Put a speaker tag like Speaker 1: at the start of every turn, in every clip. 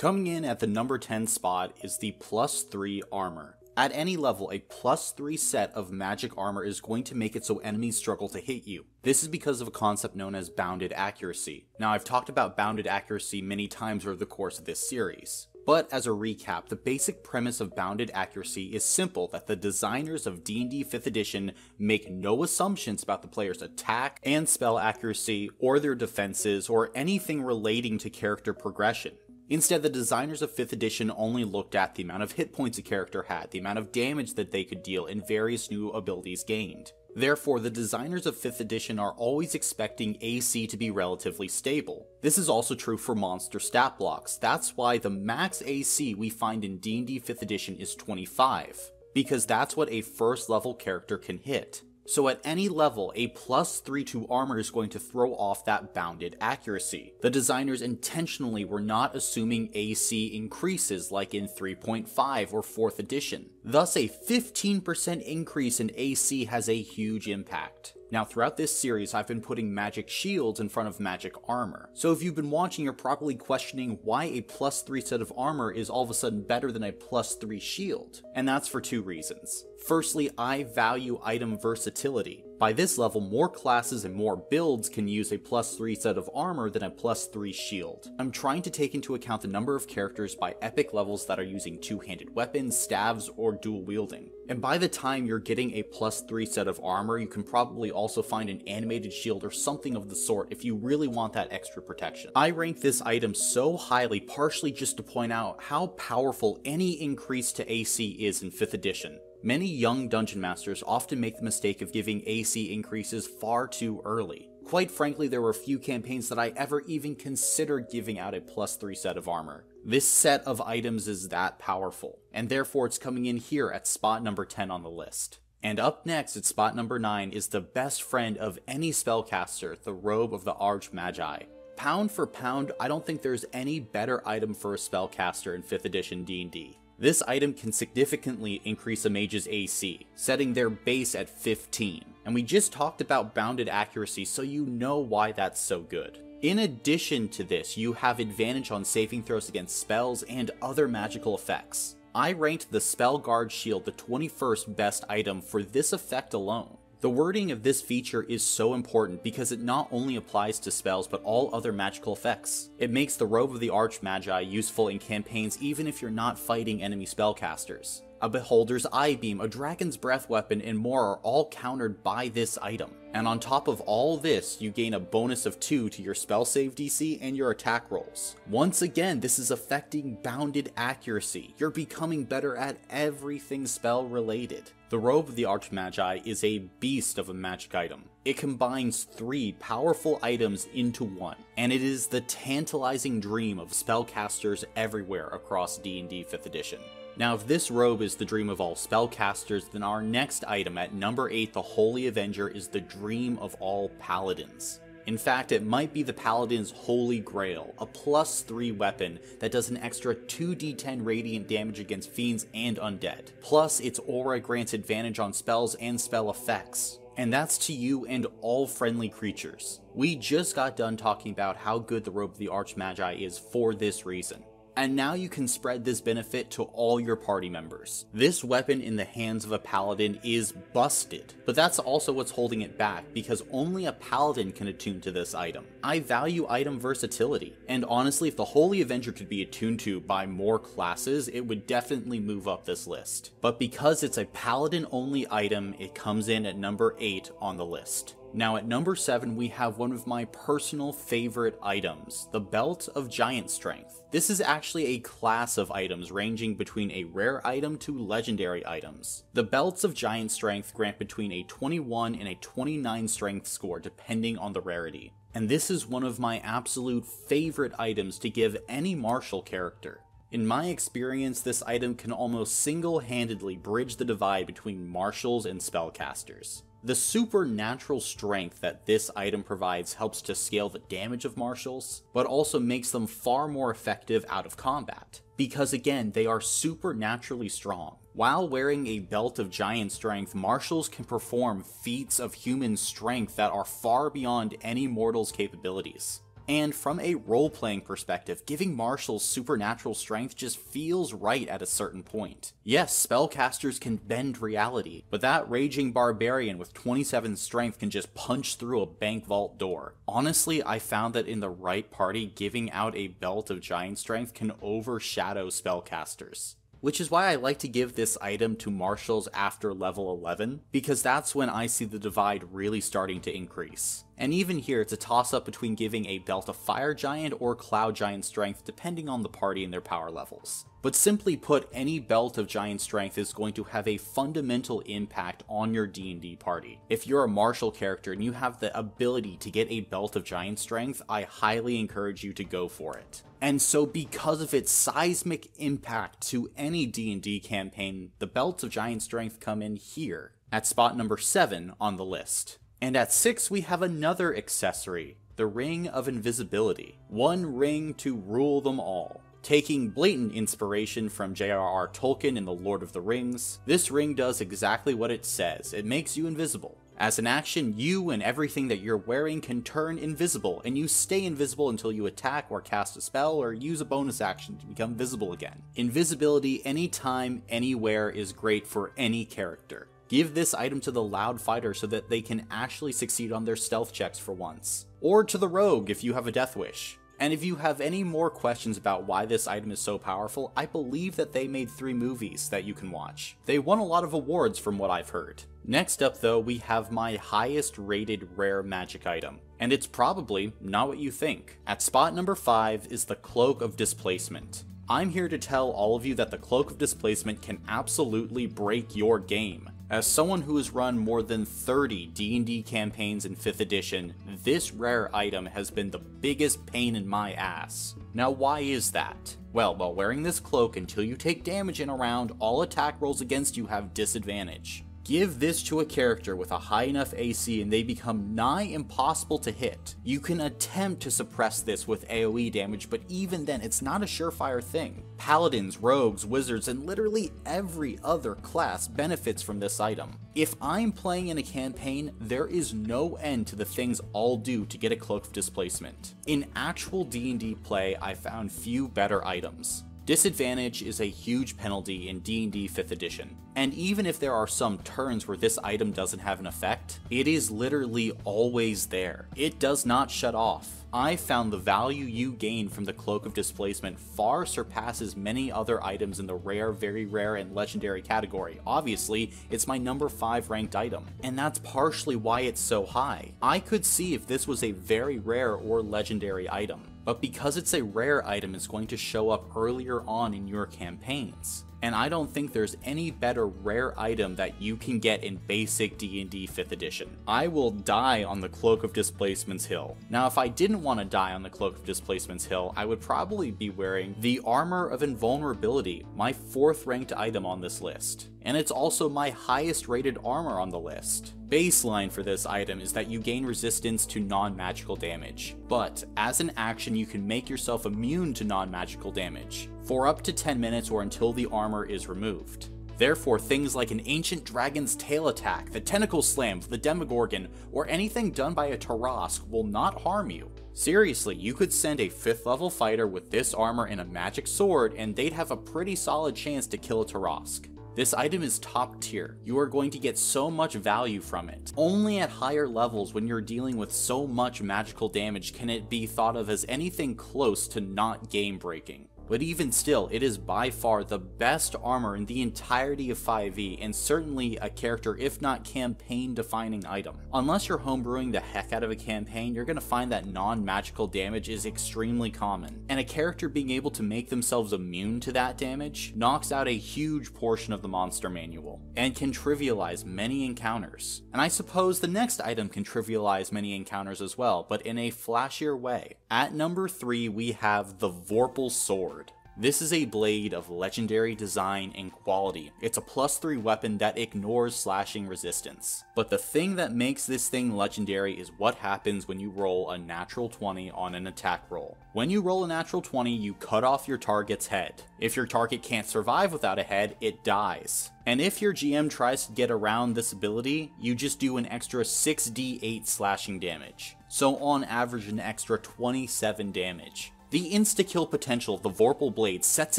Speaker 1: Coming in at the number 10 spot is the +3 armor. At any level, a +3 set of magic armor is going to make it so enemies struggle to hit you. This is because of a concept known as bounded accuracy. Now, I've talked about bounded accuracy many times over the course of this series. But as a recap, the basic premise of bounded accuracy is simple, that the designers of D&D 5th edition make no assumptions about the player's attack and spell accuracy, or their defenses, or anything relating to character progression. Instead, the designers of 5th edition only looked at the amount of hit points a character had, the amount of damage that they could deal, and various new abilities gained. Therefore, the designers of 5th edition are always expecting AC to be relatively stable. This is also true for monster stat blocks. That's why the max AC we find in D&D 5th edition is 25, because that's what a first level character can hit. So at any level, a +3 to armor is going to throw off that bounded accuracy. The designers intentionally were not assuming AC increases like in 3.5 or 4th edition. Thus, a 15% increase in AC has a huge impact. Now, throughout this series, I've been putting magic shields in front of magic armor. So if you've been watching, you're probably questioning why a +3 set of armor is all of a sudden better than a +3 shield. And that's for two reasons. Firstly, I value item versatility. By this level, more classes and more builds can use a +3 set of armor than a +3 shield. I'm trying to take into account the number of characters by epic levels that are using two-handed weapons, staves, or dual wielding. And by the time you're getting a +3 set of armor, you can probably also find an animated shield or something of the sort if you really want that extra protection. I rank this item so highly partially just to point out how powerful any increase to AC is in 5th edition. Many young dungeon masters often make the mistake of giving AC increases far too early. Quite frankly, there were few campaigns that I ever even considered giving out a +3 set of armor. This set of items is that powerful, and therefore it's coming in here at spot number 10 on the list. And up next at spot number 9 is the best friend of any spellcaster, the Robe of the Archmagi. Pound for pound, I don't think there's any better item for a spellcaster in 5th edition D&D. This item can significantly increase a mage's AC, setting their base at 15. And we just talked about bounded accuracy, so you know why that's so good. In addition to this, you have advantage on saving throws against spells and other magical effects. I ranked the Spell Guard Shield the 21st best item for this effect alone. The wording of this feature is so important because it not only applies to spells but all other magical effects. It makes the Robe of the Archmagi useful in campaigns even if you're not fighting enemy spellcasters. A Beholder's Eye Beam, a Dragon's Breath weapon, and more are all countered by this item. And on top of all this, you gain a bonus of 2 to your spell save DC and your attack rolls. Once again, this is affecting bounded accuracy. You're becoming better at everything spell related. The Robe of the Archmagi is a beast of a magic item. It combines 3 powerful items into one, and it is the tantalizing dream of spellcasters everywhere across D&D 5th edition. Now, if this robe is the dream of all spellcasters, then our next item at number 8, the Holy Avenger, is the dream of all paladins. In fact, it might be the Paladin's holy grail, a +3 weapon that does an extra 2d10 radiant damage against fiends and undead. Plus, its aura grants advantage on spells and spell effects. And that's to you and all friendly creatures. We just got done talking about how good the Robe of the Archmagi is for this reason. And now you can spread this benefit to all your party members. This weapon in the hands of a paladin is busted, but that's also what's holding it back, because only a paladin can attune to this item. I value item versatility, and honestly, if the Holy Avenger could be attuned to by more classes, it would definitely move up this list. But because it's a paladin only item, it comes in at number 8 on the list. Now at number 7 we have one of my personal favorite items, the Belt of Giant Strength. This is actually a class of items ranging between a rare item to legendary items. The Belts of Giant Strength grant between a 21 and a 29 strength score depending on the rarity. And this is one of my absolute favorite items to give any martial character. In my experience, this item can almost single-handedly bridge the divide between martials and spellcasters. The supernatural strength that this item provides helps to scale the damage of martials, but also makes them far more effective out of combat, because again, they are supernaturally strong. While wearing a belt of giant strength, martials can perform feats of human strength that are far beyond any mortal's capabilities. And from a role-playing perspective, giving martials supernatural strength just feels right at a certain point. Yes, spellcasters can bend reality, but that raging barbarian with 27 strength can just punch through a bank vault door. Honestly, I found that in the right party, giving out a belt of giant strength can overshadow spellcasters. Which is why I like to give this item to martials after level 11, because that's when I see the divide really starting to increase. And even here, it's a toss-up between giving a belt of fire giant or cloud giant strength depending on the party and their power levels. But simply put, any belt of giant strength is going to have a fundamental impact on your D&D party. If you're a martial character and you have the ability to get a belt of giant strength, I highly encourage you to go for it. And so because of its seismic impact to any D&D campaign, the belts of giant strength come in here, at spot number 7 on the list. And at 6 we have another accessory, the Ring of Invisibility. One ring to rule them all. Taking blatant inspiration from J.R.R. Tolkien in The Lord of the Rings, this ring does exactly what it says. It makes you invisible. As an action, you and everything that you're wearing can turn invisible, and you stay invisible until you attack or cast a spell or use a bonus action to become visible again. Invisibility anytime, anywhere is great for any character. Give this item to the loud fighter so that they can actually succeed on their stealth checks for once. Or to the rogue if you have a death wish. And if you have any more questions about why this item is so powerful, I believe that they made 3 movies that you can watch. They won a lot of awards from what I've heard. Next up though, we have my highest rated rare magic item. And it's probably not what you think. At spot number 5 is the Cloak of Displacement. I'm here to tell all of you that the Cloak of Displacement can absolutely break your game. As someone who has run more than 30 D&D campaigns in 5th edition, this rare item has been the biggest pain in my ass. Now why is that? Well, while wearing this cloak until you take damage in a round, all attack rolls against you have disadvantage. Give this to a character with a high enough AC and they become nigh impossible to hit. You can attempt to suppress this with AoE damage, but even then it's not a surefire thing. Paladins, rogues, wizards, and literally every other class benefits from this item. If I'm playing in a campaign, there is no end to the things I'll do to get a Cloak of Displacement. In actual D&D play, I found few better items. Disadvantage is a huge penalty in D&D 5th edition, and even if there are some turns where this item doesn't have an effect, it is literally always there. It does not shut off. I found the value you gain from the Cloak of Displacement far surpasses many other items in the rare, very rare, and legendary category. Obviously, it's my number 5 ranked item, and that's partially why it's so high. I could see if this was a very rare or legendary item, but because it's a rare item, it's going to show up earlier on in your campaigns. And I don't think there's any better rare item that you can get in basic D&D 5th edition. I will die on the Cloak of Displacement's hill. Now if I didn't want to die on the Cloak of Displacement's hill, I would probably be wearing the Armor of Invulnerability, my 4th ranked item on this list. And it's also my highest rated armor on the list. Baseline for this item is that you gain resistance to non-magical damage, but as an action you can make yourself immune to non-magical damage for up to 10 minutes or until the armor is removed. Therefore, things like an Ancient Dragon's Tail attack, the Tentacle Slam, the Demogorgon, or anything done by a Tarask will not harm you. Seriously, you could send a 5th level fighter with this armor and a magic sword and they'd have a pretty solid chance to kill a Tarask. This item is top tier. You are going to get so much value from it. Only at higher levels when you're dealing with so much magical damage can it be thought of as anything close to not game breaking. But even still, it is by far the best armor in the entirety of 5e, and certainly a character if not campaign defining item. Unless you're homebrewing the heck out of a campaign, you're going to find that non-magical damage is extremely common, and a character being able to make themselves immune to that damage knocks out a huge portion of the monster manual, and can trivialize many encounters. And I suppose the next item can trivialize many encounters as well, but in a flashier way. At number 3 we have the Vorpal Sword. This is a blade of legendary design and quality. It's a +3 weapon that ignores slashing resistance. But the thing that makes this thing legendary is what happens when you roll a natural 20 on an attack roll. When you roll a natural 20, you cut off your target's head. If your target can't survive without a head, it dies. And if your GM tries to get around this ability, you just do an extra 6d8 slashing damage. So on average an extra 27 damage. The insta-kill potential of the Vorpal Blade sets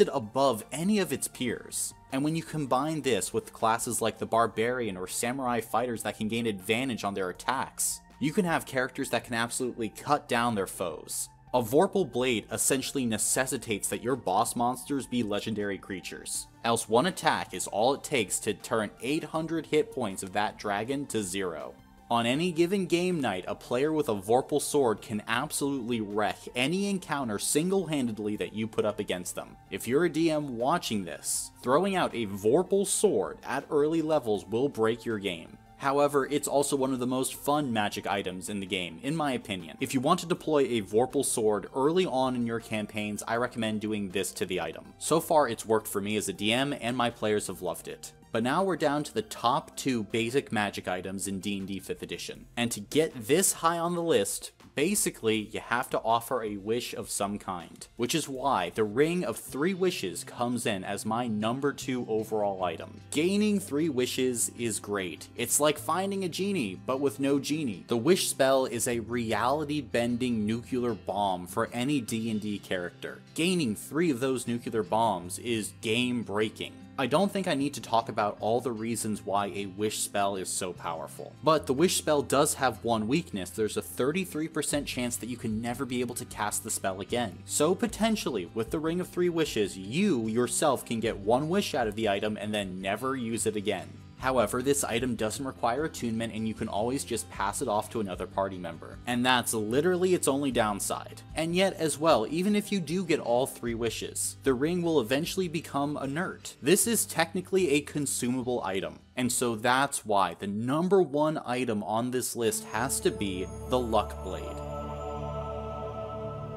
Speaker 1: it above any of its peers. And when you combine this with classes like the Barbarian or Samurai fighters that can gain advantage on their attacks, you can have characters that can absolutely cut down their foes. A Vorpal Blade essentially necessitates that your boss monsters be legendary creatures, else one attack is all it takes to turn 800 hit points of that dragon to 0. On any given game night, a player with a Vorpal sword can absolutely wreck any encounter single-handedly that you put up against them. If you're a DM watching this, throwing out a Vorpal sword at early levels will break your game. However, it's also one of the most fun magic items in the game, in my opinion. If you want to deploy a Vorpal sword early on in your campaigns, I recommend doing this to the item. So far, it's worked for me as a DM, and my players have loved it. But now we're down to the top 2 basic magic items in D&D 5th edition. And to get this high on the list, basically you have to offer a wish of some kind. Which is why the Ring of 3 Wishes comes in as my number 2 overall item. Gaining 3 wishes is great. It's like finding a genie, but with no genie. The wish spell is a reality-bending nuclear bomb for any D&D character. Gaining 3 of those nuclear bombs is game-breaking. I don't think I need to talk about all the reasons why a wish spell is so powerful. But the wish spell does have one weakness. There's a 33% chance that you can never be able to cast the spell again. So potentially, with the Ring of 3 Wishes, you yourself can get 1 wish out of the item and then never use it again. However, this item doesn't require attunement and you can always just pass it off to another party member. And that's literally its only downside. And yet as well, even if you do get all 3 wishes, the ring will eventually become inert. This is technically a consumable item. And so that's why the number 1 item on this list has to be the Luck Blade.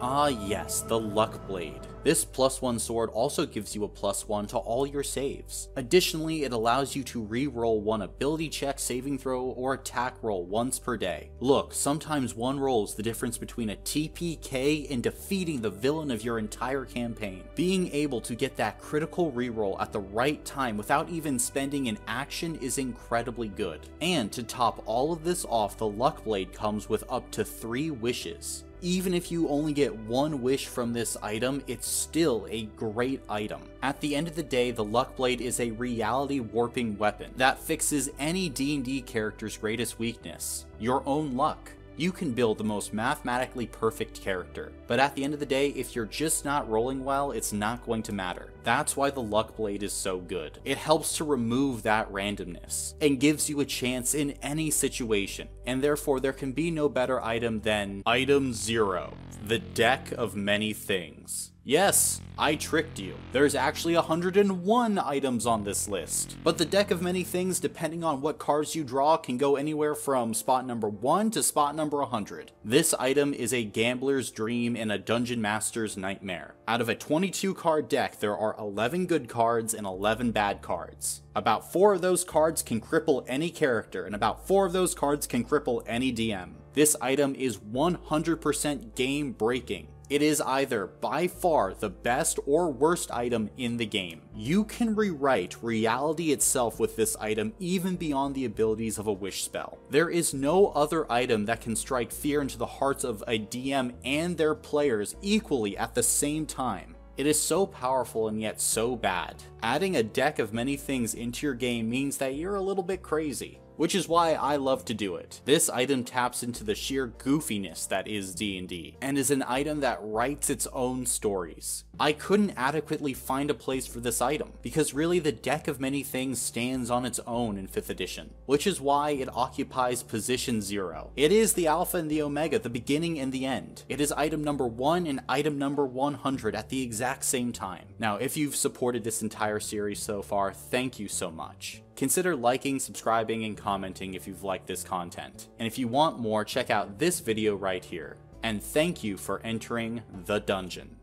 Speaker 1: Ah yes, the Luck Blade. This +1 sword also gives you a +1 to all your saves. Additionally, it allows you to re-roll 1 ability check, saving throw, or attack roll once per day. Look, sometimes 1 roll is the difference between a TPK and defeating the villain of your entire campaign. Being able to get that critical re-roll at the right time without even spending an action is incredibly good. And to top all of this off, the Luck Blade comes with up to 3 wishes. Even if you only get 1 wish from this item, it's still a great item. At the end of the day, the Luck Blade is a reality warping weapon that fixes any D&D character's greatest weakness, your own luck. You can build the most mathematically perfect character, but at the end of the day, if you're just not rolling well, it's not going to matter. That's why the Luck Blade is so good. It helps to remove that randomness, and gives you a chance in any situation, and therefore there can be no better item than Item 0, the Deck of Many Things. Yes, I tricked you. There's actually 101 items on this list. But the Deck of Many Things, depending on what cards you draw, can go anywhere from spot number 1 to spot number 100. This item is a gambler's dream and a dungeon master's nightmare. Out of a 22 card deck, there are 11 good cards and 11 bad cards. About 4 of those cards can cripple any character, and about 4 of those cards can cripple any DM. This item is 100% game breaking. It is either by far the best or worst item in the game. You can rewrite reality itself with this item even beyond the abilities of a wish spell. There is no other item that can strike fear into the hearts of a DM and their players equally at the same time. It is so powerful and yet so bad. Adding a Deck of Many Things into your game means that you're a little bit crazy, which is why I love to do it. This item taps into the sheer goofiness that is D&D, and is an item that writes its own stories. I couldn't adequately find a place for this item, because really the Deck of Many Things stands on its own in 5th edition, which is why it occupies position 0. It is the alpha and the omega, the beginning and the end. It is item number 1 and item number 100 at the exact same time. Now, if you've supported this entire series so far, thank you so much. Consider liking, subscribing, and commenting if you've liked this content. And if you want more, check out this video right here. And thank you for entering the dungeon.